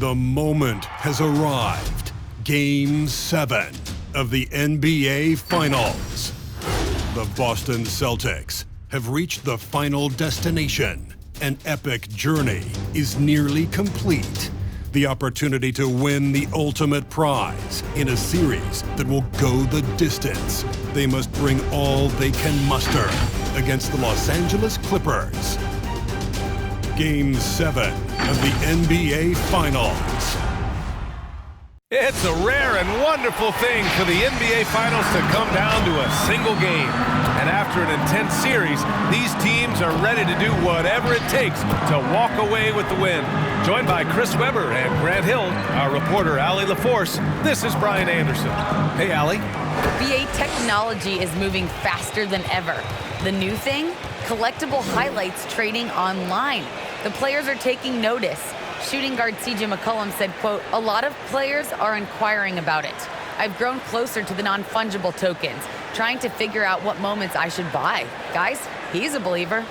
The moment has arrived. Game 7 of the NBA Finals. The Boston Celtics have reached the final destination. An epic journey is nearly complete. The opportunity to win the ultimate prize in a series that will go the distance. They must bring all they can muster against the Los Angeles Clippers. Game 7 of the NBA Finals. It's a rare and wonderful thing for the NBA Finals to come down to a single game. And after an intense series, these teams are ready to do whatever it takes to walk away with the win. Joined by Chris Webber and Grant Hill, our reporter Allie LaForce, this is Brian Anderson. Hey, Allie. NBA technology is moving faster than ever. The new thing? Collectible highlights trading online. The players are taking notice. Shooting guard CJ McCollum said, quote, "A lot of players are inquiring about it. I've grown closer to the non-fungible tokens, trying to figure out what moments I should buy." Guys, he's a believer.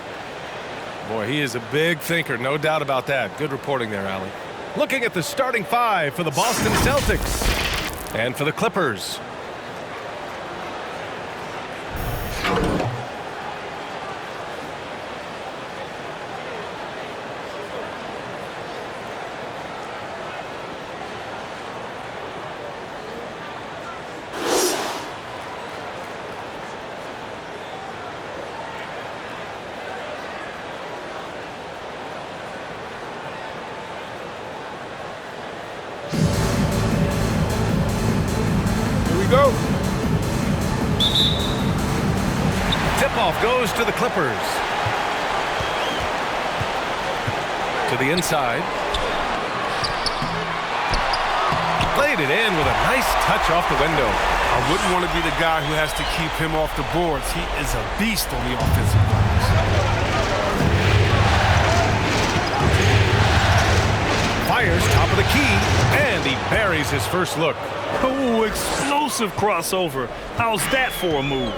Boy, he is a big thinker, no doubt about that. Good reporting there, Allie. Looking at the starting five for the Boston Celtics and for the Clippers. Go. Tip-off goes to the Clippers. To the inside. Played it in with a nice touch off the window. I wouldn't want to be the guy who has to keep him off the boards. He is a beast on the offensive glass. Fires top of the key, and he buries his first look. Ooh, explosive crossover. How's that for a move?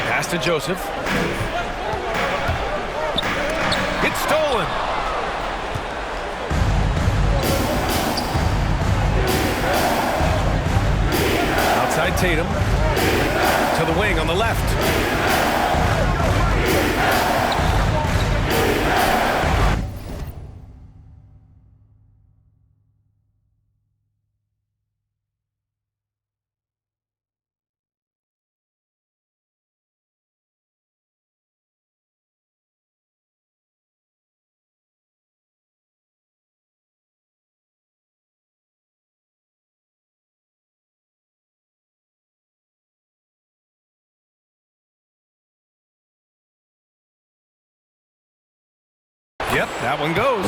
Pass to Joseph. It's stolen. Outside Tatum. To the wing on the left. Yep, that one goes.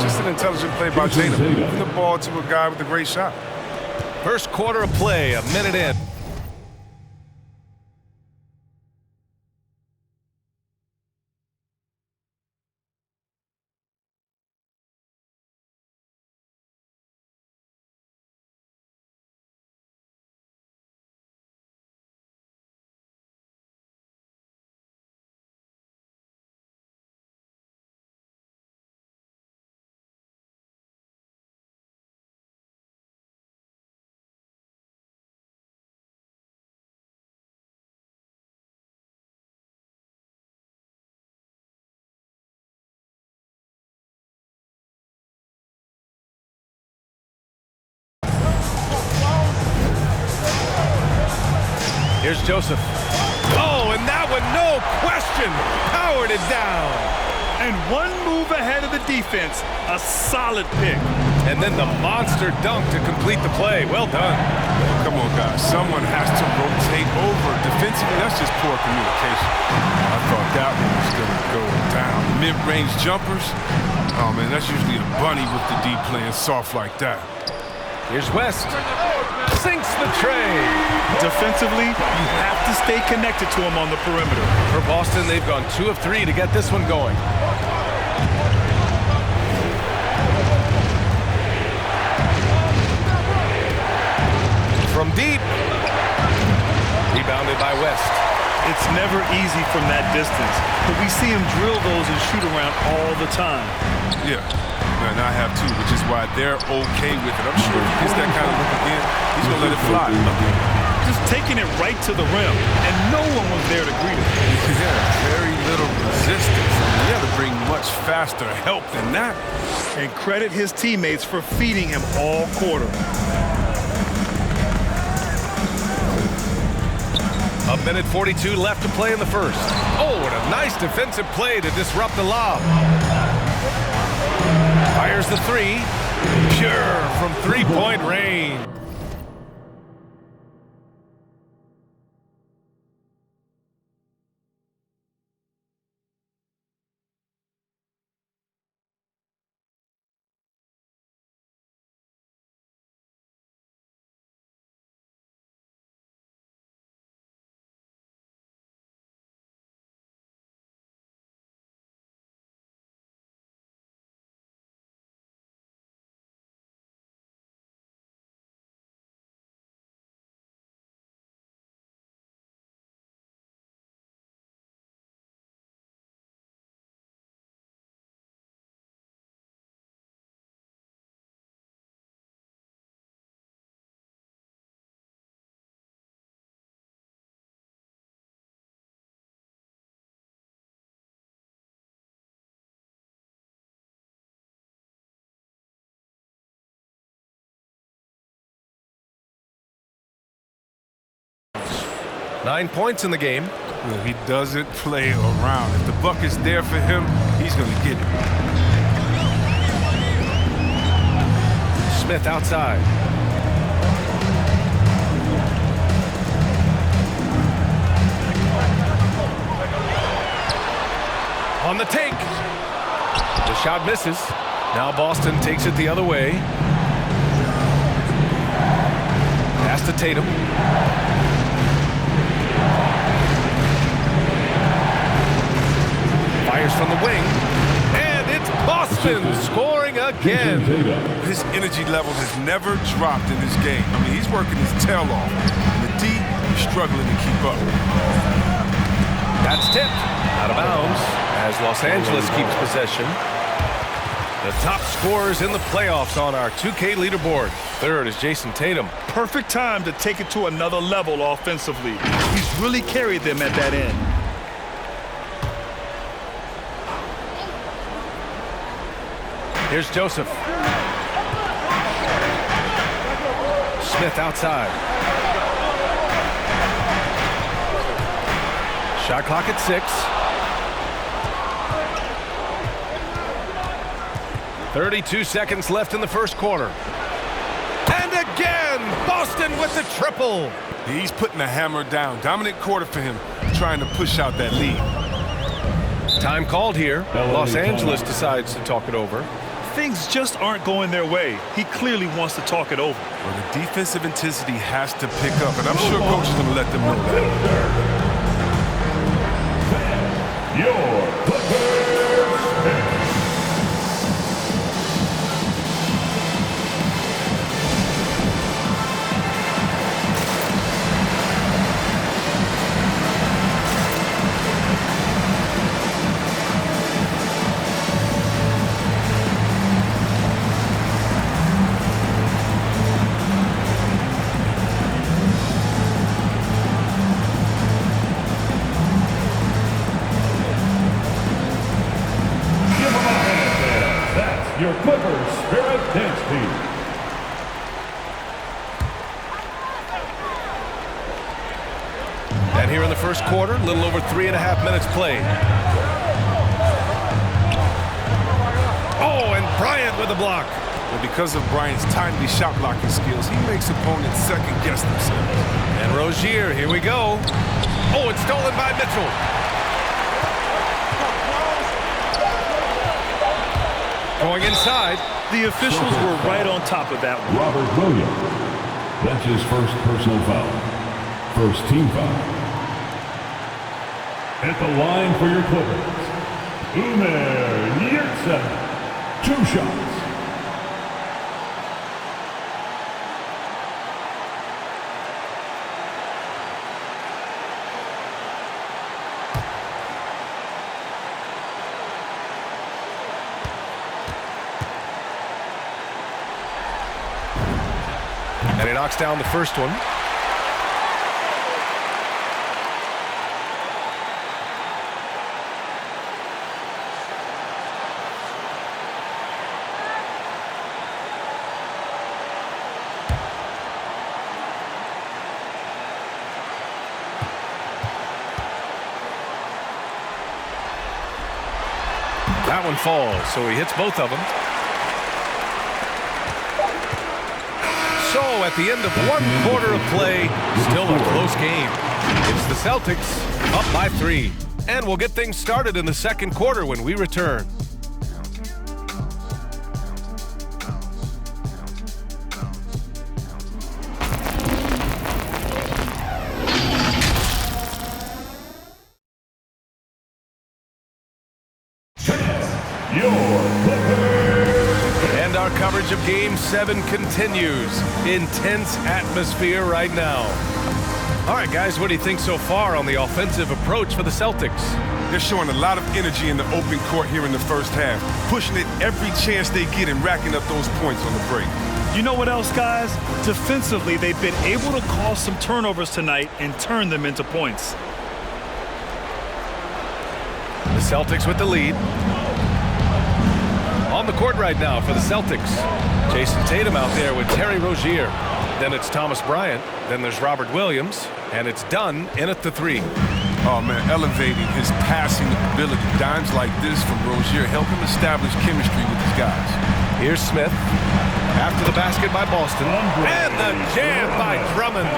Just an intelligent play by Tatum. Moving the ball to a guy with a great shot. First quarter of play, a minute in. Here's Joseph. Oh, and that one, no question, powered it down. And one move ahead of the defense. A solid pick. And then the monster dunk to complete the play. Well done. Come on, guys. Someone has to rotate over. Defensively, that's just poor communication. I thought that one was going to go down. Mid-range jumpers. Oh, man, that's usually a bunny with the D playing soft like that. Here's West. Sinks the tray. Defensively, you have to stay connected to him on the perimeter. For Boston, they've gone 2 of 3 to get this one going. From deep. Rebounded by West. It's never easy from that distance, but we see him drill those and shoot around all the time. Yeah. And I have too, which is why they're okay with it. I'm sure if he gets that kind of look again, he's going to let it fly. Just taking it right to the rim, and no one was there to greet him. Yeah, very little resistance. I mean, you have to bring much faster help than that. And credit his teammates for feeding him all quarter. A minute 42 left to play in the first. Oh, and a nice defensive play to disrupt the lob. Fires the three. Pure from three-point range. Nine points in the game. Well, he doesn't play around. If the bucket's there for him, he's going to get it. Smith outside. On the take. The shot misses. Now Boston takes it the other way. Pass to Tatum. Fires from the wing. And it's Boston scoring again. His energy level has never dropped in this game. I mean, he's working his tail off. And the D, he's struggling to keep up. That's tipped. Out of bounds as Los Angeles keeps possession. The top scorers in the playoffs on our 2K leaderboard. Third is Jason Tatum. Perfect time to take it to another level offensively. He's really carried them at that end. Here's Joseph. Smith outside. Shot clock at 6. 32 seconds left in the first quarter. And again, Boston with the triple. He's putting the hammer down. Dominant quarter for him, trying to push out that lead. Time called here. Los Angeles decides to talk it over. Things just aren't going their way. He clearly wants to talk it over. Well, the defensive intensity has to pick up, and I'm sure coach is going to let them know that. Your Clippers. Your Clippers Spirit Dance Team. And here in the first quarter, a little over 3.5 minutes played. Oh, and Bryant with the block. Well, because of Bryant's timely shot blocking skills, he makes opponents second guess themselves. And Rozier, here we go. Oh, it's stolen by Mitchell. Going inside. The officials were right on top of that one. Robert Williams. That's his first personal foul. First team foul. At the line for your Clippers, Omer Yurtseven. 2 shots. And he knocks down the first one. That one falls, so he hits both of them. So at the end of 1/4 of play, still a close game. It's the Celtics up by 3. And we'll get things started in the second quarter when we return. And our coverage of Game 7 continues. Intense atmosphere right now. All right, guys, what do you think so far on the offensive approach for the Celtics? They're showing a lot of energy in the open court here in the first half, pushing it every chance they get and racking up those points on the break. You know what else, guys? Defensively, they've been able to cause some turnovers tonight and turn them into points. The Celtics with the lead. On the court right now for the Celtics. Jason Tatum out there with Terry Rozier. Then it's Thomas Bryant. Then there's Robert Williams. And it's Dunn in at the 3. Oh, man, elevating his passing ability. Dimes like this from Rozier help him establish chemistry with his guys. Here's Smith. After the basket by Boston. And the jam by Drummond.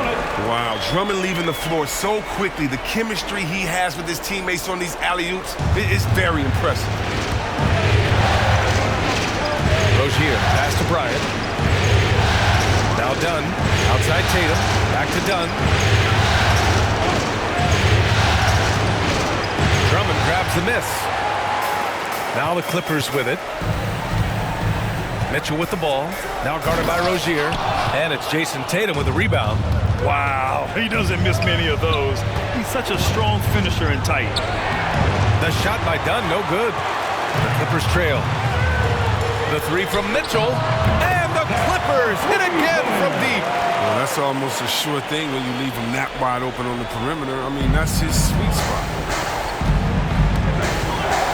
Wow, Drummond leaving the floor so quickly. The chemistry he has with his teammates on these alley-oops is very impressive. Rozier, pass to Bryant. Now Dunn, outside Tatum, back to Dunn. Drummond grabs the miss. Now the Clippers with it. Mitchell with the ball, now guarded by Rozier. And it's Jason Tatum with the rebound. Wow, he doesn't miss many of those. He's such a strong finisher and tight. The shot by Dunn, no good. The Clippers trail. The 3 from Mitchell, and the Clippers hit again from deep. Well, that's almost a sure thing when you leave him that wide open on the perimeter. I mean, that's his sweet spot.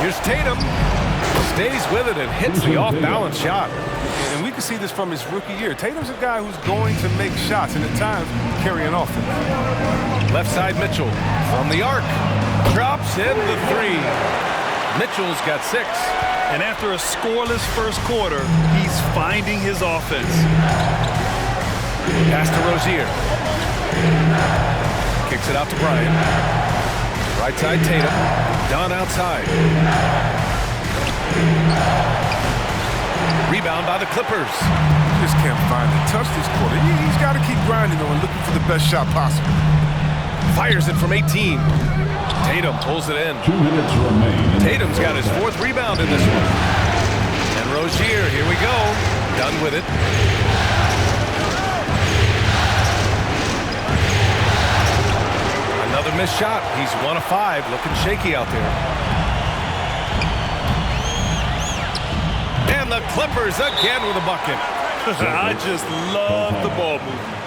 Here's Tatum. Stays with it and hits the off-balance shot. And we can see this from his rookie year. Tatum's a guy who's going to make shots and at times carry an offense. Left side Mitchell from the arc. Drops in the 3. Mitchell's got 6. And after a scoreless first quarter, he's finding his offense. Pass to Rozier. Kicks it out to Bryant. Right side Tatum. Dunn outside. Rebound by the Clippers. Just can't find a touch this quarter. He's got to keep grinding though and looking for the best shot possible. Fires it from 18. Tatum pulls it in. 2 minutes remain. Tatum's got his 4th rebound in this one. And Rozier, here we go. Done with it. Another missed shot. He's 1 of 5, looking shaky out there. And the Clippers again with a bucket. I just love the ball movement.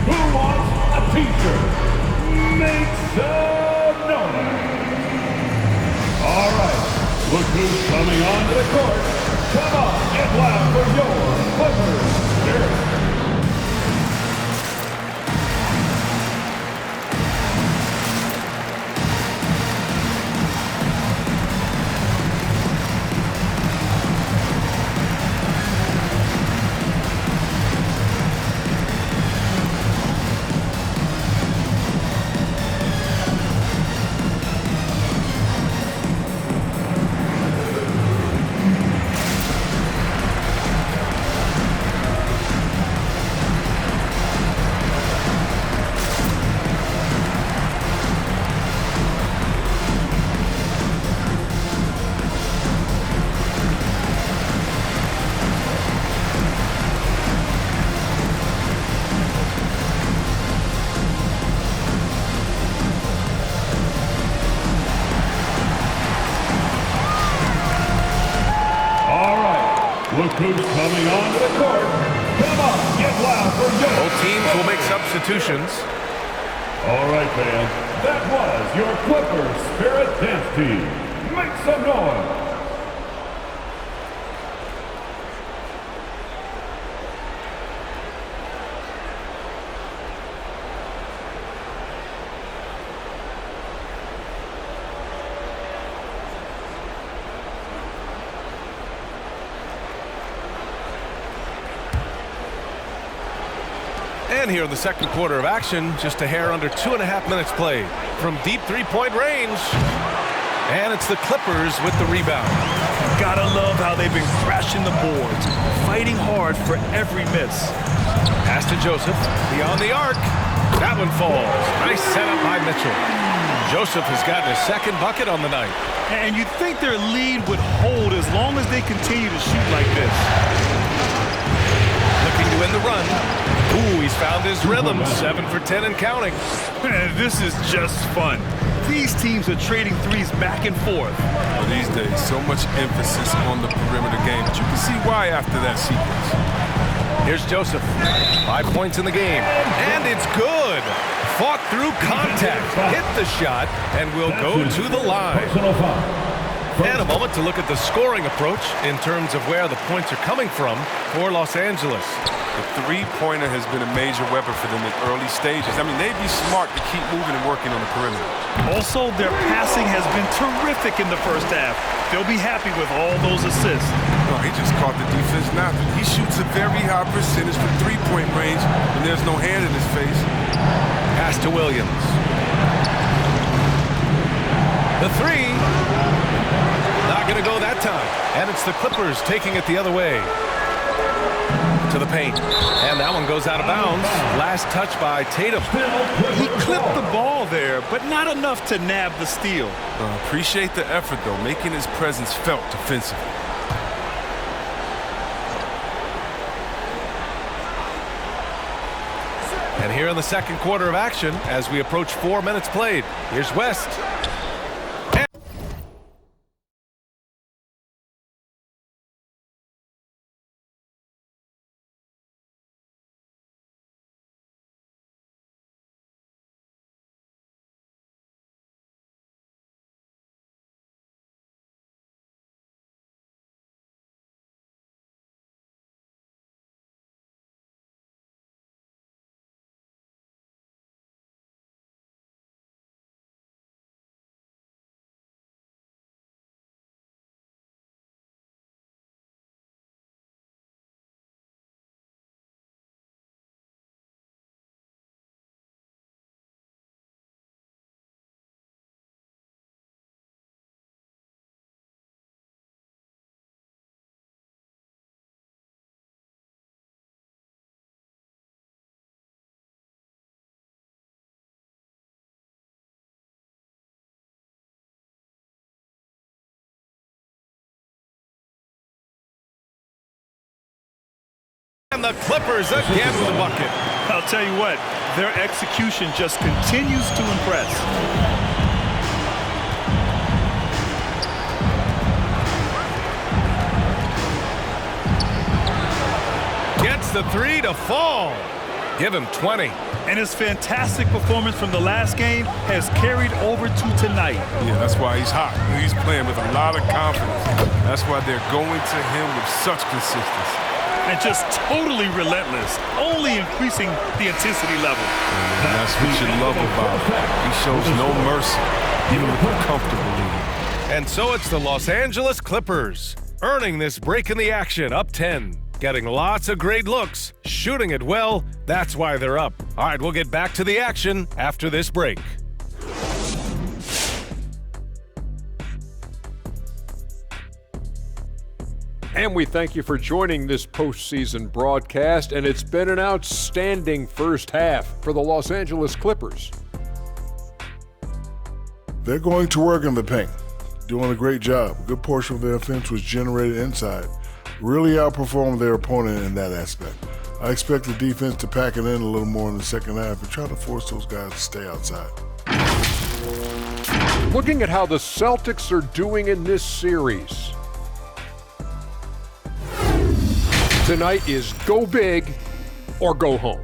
Who wants a t-shirt? Make some noise. All right, look who's coming onto the court. Come on, get loud for your Clippers. look who's coming onto the court. Come on, get loud for Jokic. Both teams will make substitutions. All right, fans, that was your Clippers Spirit Dance Team. Make some noise. And here in the second quarter of action, just a hair under 2.5 minutes played. From deep three-point range. And it's the Clippers with the rebound. Gotta love how they've been crashing the boards, fighting hard for every miss. Pass to Joseph, beyond the arc. That one falls. Nice setup by Mitchell. Joseph has gotten his second bucket on the night. And you'd think their lead would hold as long as they continue to shoot like this. Looking to win the run. Ooh, he's found his rhythm. 7 for 10 and counting. This is just fun. These teams are trading threes back and forth. Well, these days, so much emphasis on the perimeter game, but you can see why after that sequence. Here's Joseph. 5 points in the game. And it's good. Fought through contact. Hit the shot and will go to the line. And a moment to look at the scoring approach in terms of where the points are coming from for Los Angeles. The three-pointer has been a major weapon for them in early stages. I mean, they'd be smart to keep moving and working on the perimeter. Also, their passing has been terrific in the first half. They'll be happy with all those assists. No, he just caught the defense napping. He shoots a very high percentage from three-point range when there's no hand in his face. Pass to Williams. The three. Not going to go that time. And it's the Clippers taking it the other way. To the paint. And that one goes out of bounds. Last touch by Tatum. He clipped the ball there, but not enough to nab the steal. Appreciate the effort, though, making his presence felt defensively. And here in the second quarter of action, as we approach 4 minutes played, here's West. And the Clippers again with a bucket. I'll tell you what, their execution just continues to impress. Gets the three to fall. Give him 20. And his fantastic performance from the last game has carried over to tonight. Yeah, that's why he's hot. He's playing with a lot of confidence. That's why they're going to him with such consistency. And just totally relentless, only increasing the intensity level. And that's what you love about him. He shows no mercy, even with a comfortable lead. And so it's the Los Angeles Clippers, earning this break in the action, up 10. Getting lots of great looks, shooting it well, that's why they're up. All right, we'll get back to the action after this break. And we thank you for joining this postseason broadcast, and it's been an outstanding first half for the Los Angeles Clippers. They're going to work in the paint, doing a great job. A good portion of their offense was generated inside. Really outperformed their opponent in that aspect. I expect the defense to pack it in a little more in the second half and try to force those guys to stay outside. Looking at how the Celtics are doing in this series. Tonight is go big or go home.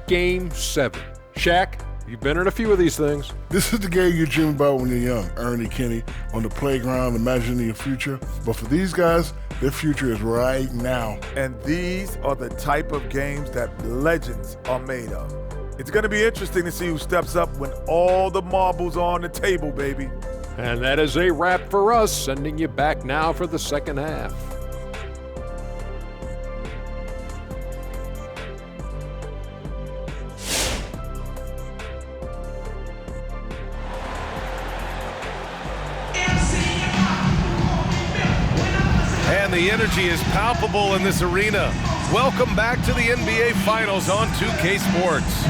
Game 7. Shaq, you've been in a few of these things. This is the game you dream about when you're young. Ernie, Kenny, on the playground, imagining your future. But for these guys, their future is right now. And these are the type of games that legends are made of. It's going to be interesting to see who steps up when all the marbles are on the table, baby. And that is a wrap for us, sending you back now for the second half. And the energy is palpable in this arena. Welcome back to the NBA Finals on 2K Sports.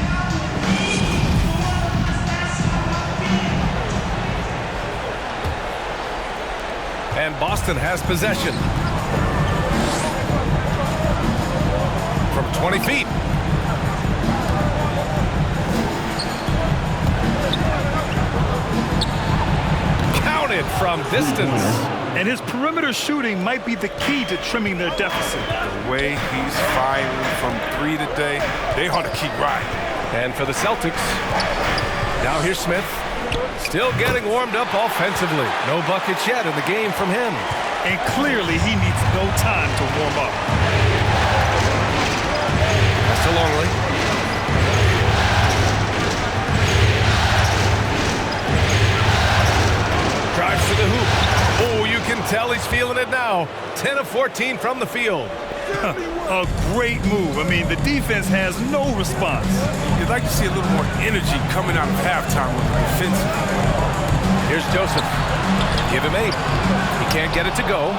And Boston has possession. From 20 feet. Counted from distance. And his perimeter shooting might be the key to trimming their deficit. The way he's firing from 3 today, they ought to keep riding. And for the Celtics, now here's Smith. Still getting warmed up offensively. No buckets yet in the game from him. And clearly he needs no time to warm up. That's to Longley. Drives to the hoop. Oh, you can tell he's feeling it now. 10 of 14 from the field. A great move. I mean, the defense has no response. You'd like to see a little more energy coming out of halftime with the defensive. Here's Joseph. Give him 8. He can't get it to go.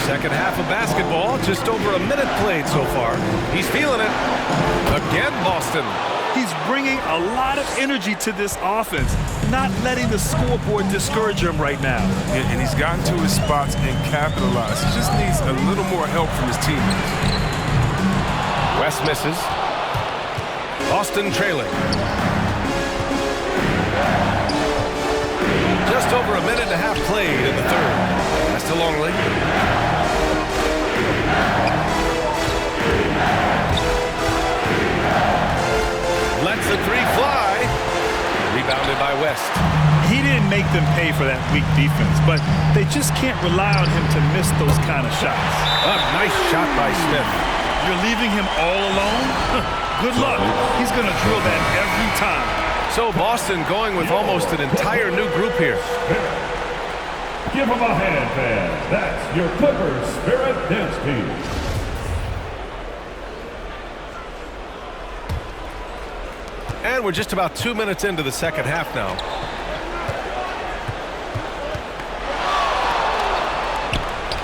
Second half of basketball, just over a minute played so far. He's feeling it. Again, Boston. He's bringing a lot of energy to this offense, not letting the scoreboard discourage him right now. And he's gotten to his spots and capitalized. He just needs a little more help from his teammates. West misses. Boston trailing. Just over a minute and a half played in the third. That's to Longley. Lets the 3 fly. Rebounded by West. He didn't make them pay for that weak defense, but they just can't rely on him to miss those kind of shots. A nice shot by Smith. You're leaving him all alone? Good luck. He's going to drill that every time. So Boston going with almost an entire new group here. Give them a hand, fans. That's your Clippers Spirit Dance Team. And we're just about 2 minutes into the second half now.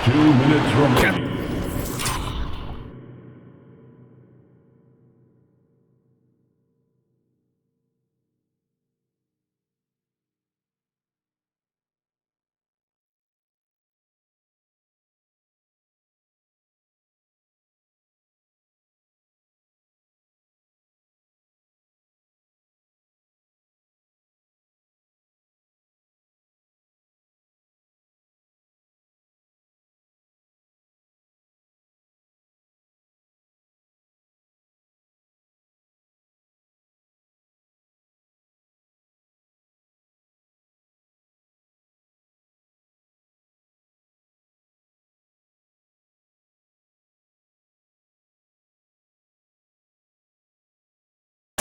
Two minutes remaining.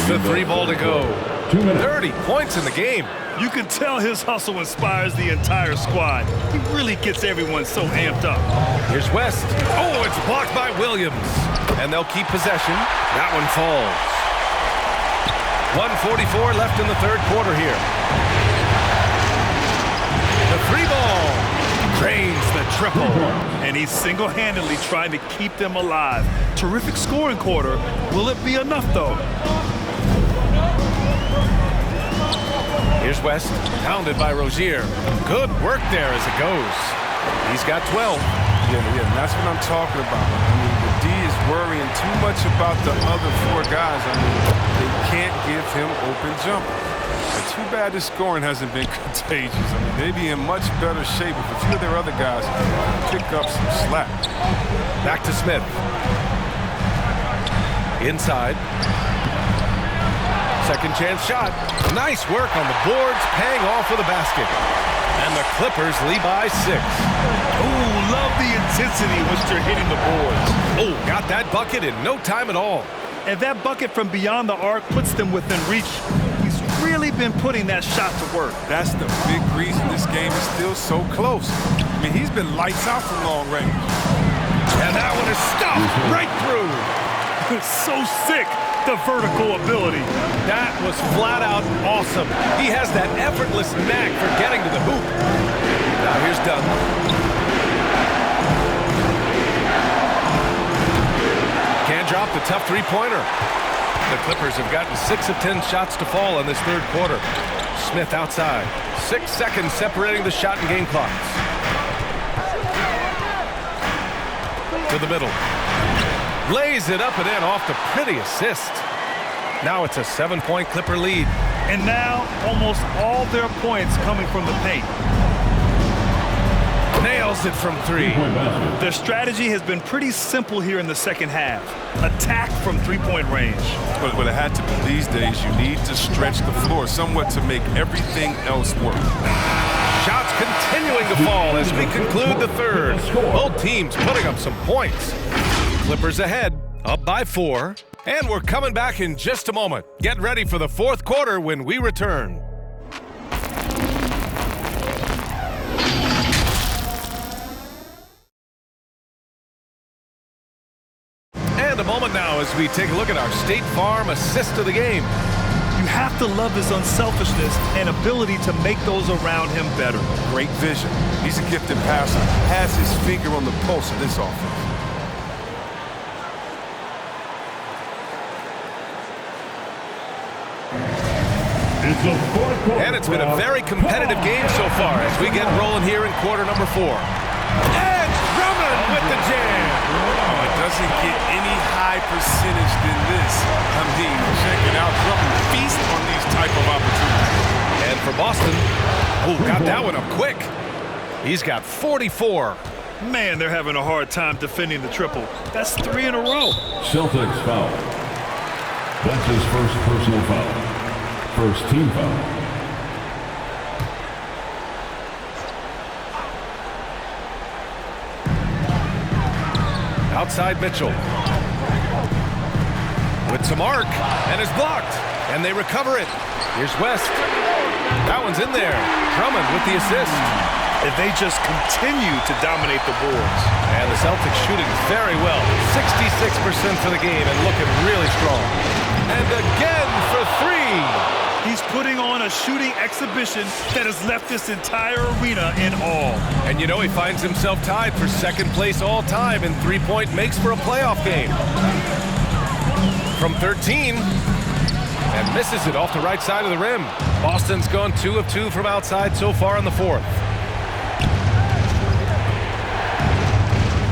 The 3 ball to go. 2 minutes. 30 points in the game. You can tell his hustle inspires the entire squad. He really gets everyone so amped up. Here's West. Oh, it's blocked by Williams. And they'll keep possession. That one falls. 1:44 left in the third quarter here. The 3 ball drains the triple. And he's single-handedly trying to keep them alive. Terrific scoring quarter. Will it be enough, though? Here's West, pounded by Rozier. Good work there as it goes. He's got 12. Yeah, that's what I'm talking about. I mean, the D is worrying too much about the other 4 guys. I mean, they can't give him open jumpers. And too bad the scoring hasn't been contagious. I mean, they'd be in much better shape if a few of their other guys pick up some slack. Back to Smith. Inside. Second chance shot. Nice work on the boards, paying off with a basket. And the Clippers lead by 6. Ooh, love the intensity once you're hitting the boards. Oh, got that bucket in no time at all. And that bucket from beyond the arc puts them within reach. He's really been putting that shot to work. That's the big reason this game is still so close. I mean, he's been lights out from long range. And that one is stopped right through. So sick, the vertical ability. That was flat out awesome. He has that effortless knack for getting to the hoop. Now here's Dunn. Can't drop the tough three-pointer. The Clippers have gotten 6 of 10 shots to fall in this third quarter. Smith outside. 6 seconds separating the shot and game clocks. To the middle. Lays it up and in off the pretty assist. Now it's a 7-point Clipper lead. And now almost all their points coming from the paint. Nails it from 3. Their strategy has been pretty simple here in the second half. Attack from 3-point range. But it had to be these days. You need to stretch the floor somewhat to make everything else work. Shots continuing to fall as we conclude the third. Both teams putting up some points. Clippers ahead, up by 4. And we're coming back in just a moment. Get ready for the fourth quarter when we return. And a moment now as we take a look at our State Farm assist of the game. You have to love his unselfishness and ability to make those around him better. Great vision. He's a gifted passer. Has his finger on the pulse of this offense. And it's been a very competitive game so far as we get rolling here in quarter number 4. And Drummond with the jam. Oh, it doesn't get any high percentage than this. I mean, check it out. Drummond feast on these type of opportunities. And for Boston, got that one up quick. He's got 44. Man, they're having a hard time defending the triple. That's 3 in a row. Celtics foul. That's his first personal foul. First team foul. Outside Mitchell. With some arc, and is blocked. And they recover it. Here's West. That one's in there. Drummond with the assist. And they just continue to dominate the boards. And the Celtics shooting very well. 66% for the game and looking really strong. And again for 3. He's putting on a shooting exhibition that has left this entire arena in awe. And you know he finds himself tied for second place all time in 3-point makes for a playoff game. From 13. And misses it off the right side of the rim. Boston's gone 2 of 2 from outside so far in the fourth.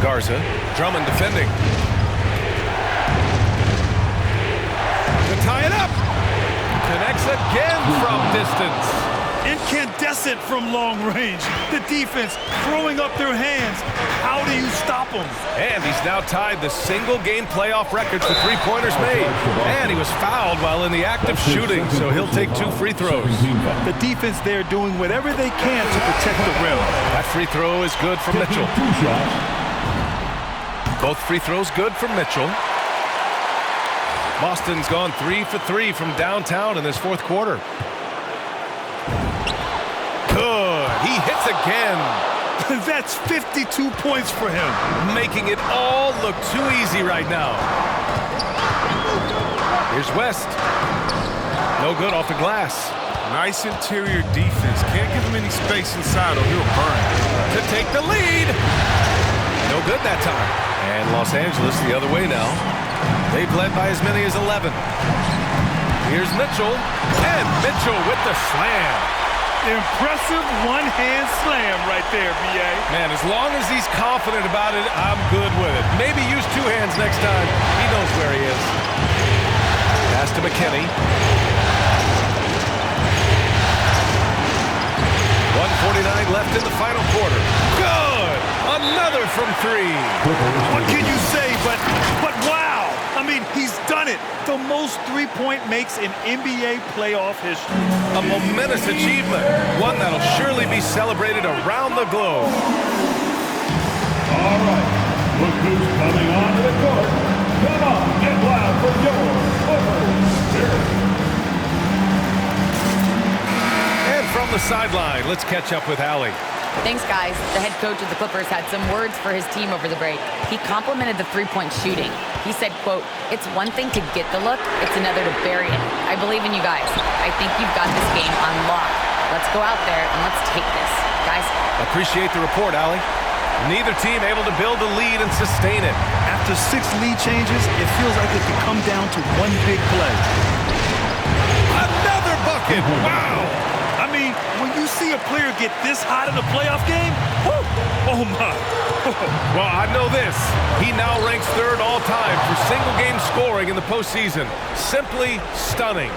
Garza, Drummond defending. To tie it up. Connects again from distance. Incandescent from long range. The defense throwing up their hands. How do you stop them? And he's now tied the single-game playoff record for 3-pointers made. And he was fouled while in the act of shooting, so he'll take 2 free throws. The defense there doing whatever they can to protect the rim. That free throw is good from Mitchell. Both free throws good from Mitchell. Boston's gone 3 for 3 from downtown in this fourth quarter. Good. He hits again. That's 52 points for him. Making it all look too easy right now. Here's West. No good off the glass. Nice interior defense. Can't give him any space inside or he'll burn. To take the lead. No good that time. And Los Angeles the other way now. They've led by as many as 11. Here's Mitchell. And Mitchell with the slam. Impressive one-hand slam right there, B.A. Man, as long as he's confident about it, I'm good with it. Maybe use two hands next time. He knows where he is. Pass to McKinney. 1:49 left in the final quarter. Good! Another from three. What can you say, but wow! I mean, he's done it. The most three-point makes in NBA playoff history. A momentous achievement. One that'll surely be celebrated around the globe. All right, look who's coming onto the court. Come on, get loud for your Clippers. And from the sideline, let's catch up with Allie. Thanks, guys. The head coach of the Clippers had some words for his team over the break. He complimented the three-point shooting. He said, quote, "It's one thing to get the look, it's another to bury it. I believe in you guys. I think you've got this game on lock. Let's go out there and let's take this." Guys. Appreciate the report, Allie. Neither team able to build a lead and sustain it. After 6 lead changes, it feels like it could come down to one big play. Another bucket! Wow! I mean, when you see a player get this hot in a playoff game, whoo, oh my. Well, I know this. He now ranks third all-time for single-game scoring in the postseason. Simply stunning.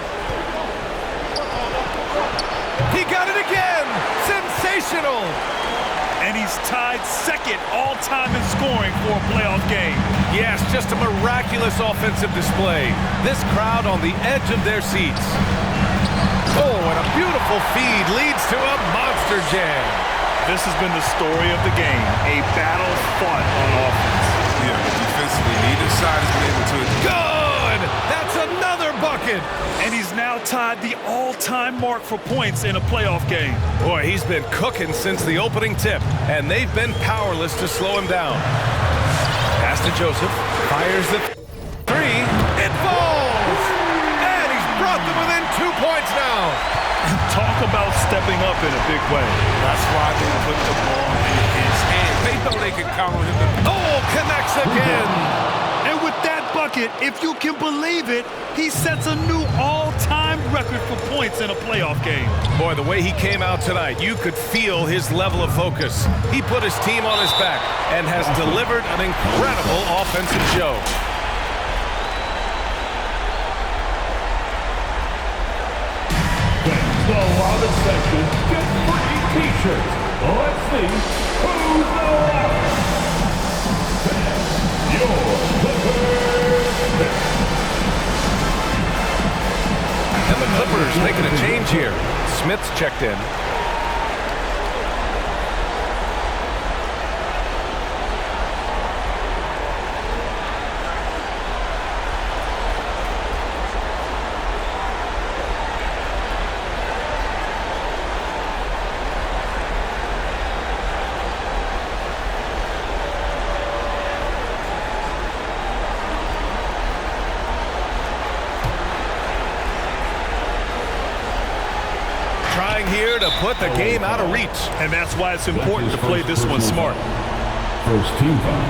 He got it again! Sensational! And he's tied second all-time in scoring for a playoff game. Yes, just a miraculous offensive display. This crowd on the edge of their seats. Oh, and a beautiful feed leads to a monster jam. This has been the story of the game, a battle fought on offense. Yeah, but defensively, neither side has been able to... Good! That's another bucket! And he's now tied the all-time mark for points in a playoff game. Boy, he's been cooking since the opening tip, and they've been powerless to slow him down. Pass to Joseph, fires the three, it falls! And he's brought them within 2 points now. Talk about stepping up in a big way. That's why they put the ball in his hands. They know they can count on him. Oh, connects again! And with that bucket, if you can believe it, he sets a new all-time record for points in a playoff game. Boy, the way he came out tonight, you could feel his level of focus. He put his team on his back and has delivered an incredible offensive show. So while the section gets free t-shirts, let's see who's the loudest. Your Clippers. And the Clippers making a change here. Smith's checked in. Here to put the game out of reach. And that's why it's important to play this one smart. First team foul.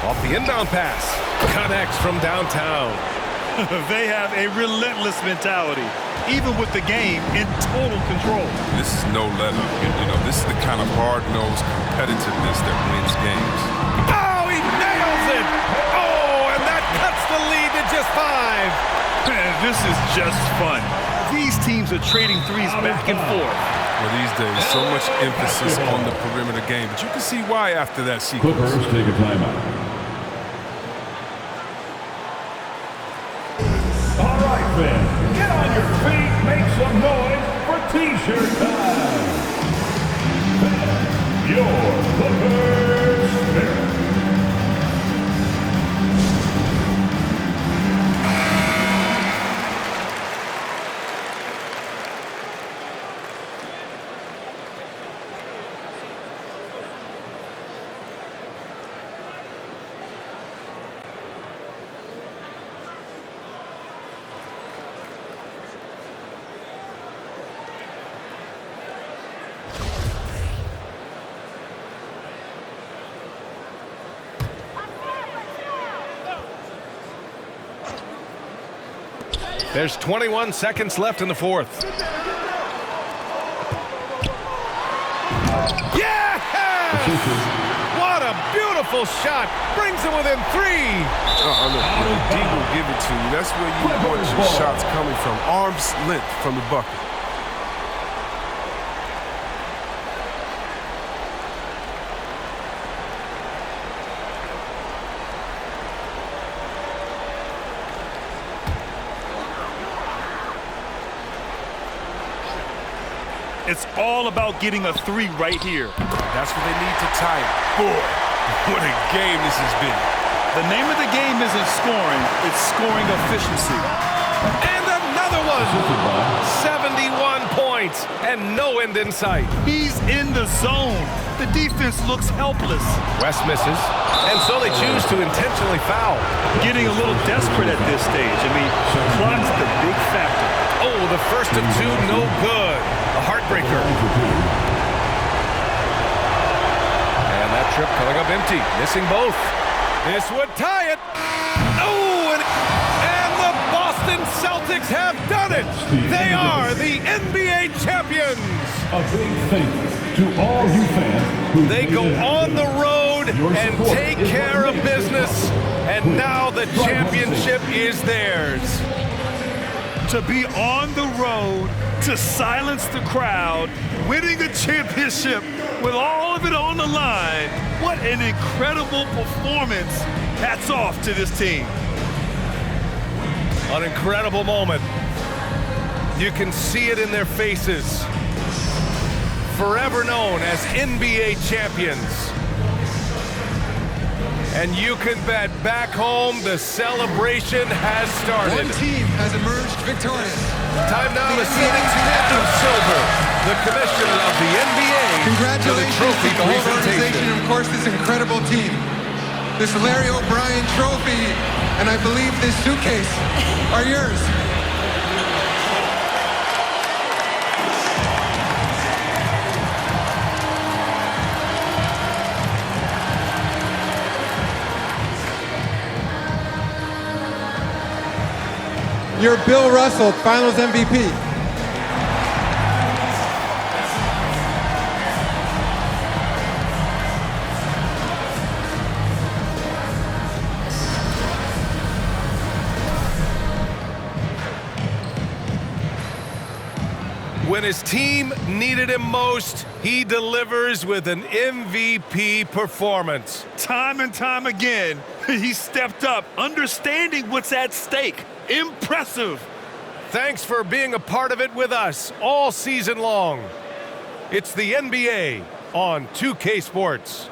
Off the inbound pass. Connects from downtown. They have a relentless mentality, even with the game in total control. This is no let-up. You know, this is the kind of hard-nosed competitiveness that wins games. Oh, he nails it! Oh, and that cuts the lead to just 5. Man, this is just fun. These teams are trading threes back and forth. Well, these days, so much emphasis on the perimeter game, but you can see why after that sequence. Clippers take a timeout. All right, fans, get on your feet, make some noise for T-shirt time. Your Clippers Spirit. There's 21 seconds left in the fourth. Yeah! What a beautiful shot. Brings it within 3. Look, D will give it to you. That's where you want your shots coming from. Arm's length from the bucket. It's all about getting a 3 right here. That's what they need to tie it. Boy, what a game this has been. The name of the game isn't scoring, it's scoring efficiency. And another one. 71 points and no end in sight. He's in the zone. The defense looks helpless. West misses, and so they choose to intentionally foul. Getting a little desperate at this stage. I mean, clock's the big factor. Oh, the first of 2, no good. A heartbreaker. And that trip coming up empty, missing both. This would tie it. Oh, and the Boston Celtics have done it. They are the NBA champions. A big thank you to all you fans. They go on the road and take care of business, and now the championship is theirs. To be on the road, to silence the crowd, winning a championship with all of it on the line. What an incredible performance. Hats off to this team. An incredible moment. You can see it in their faces. Forever known as NBA champions. And you can bet back home the celebration has started. One team has emerged victorious. Time now to send it to Adam Silver, the commissioner of the NBA. Congratulations for the trophy to the whole presentation. organization and, of course, this incredible team. This Larry O'Brien trophy, and I believe this suitcase are yours. You're Bill Russell, Finals MVP. When his team needed him most, he delivers with an MVP performance. Time and time again, he stepped up, understanding what's at stake. Impressive. Thanks for being a part of it with us all season long. It's the NBA on 2K Sports.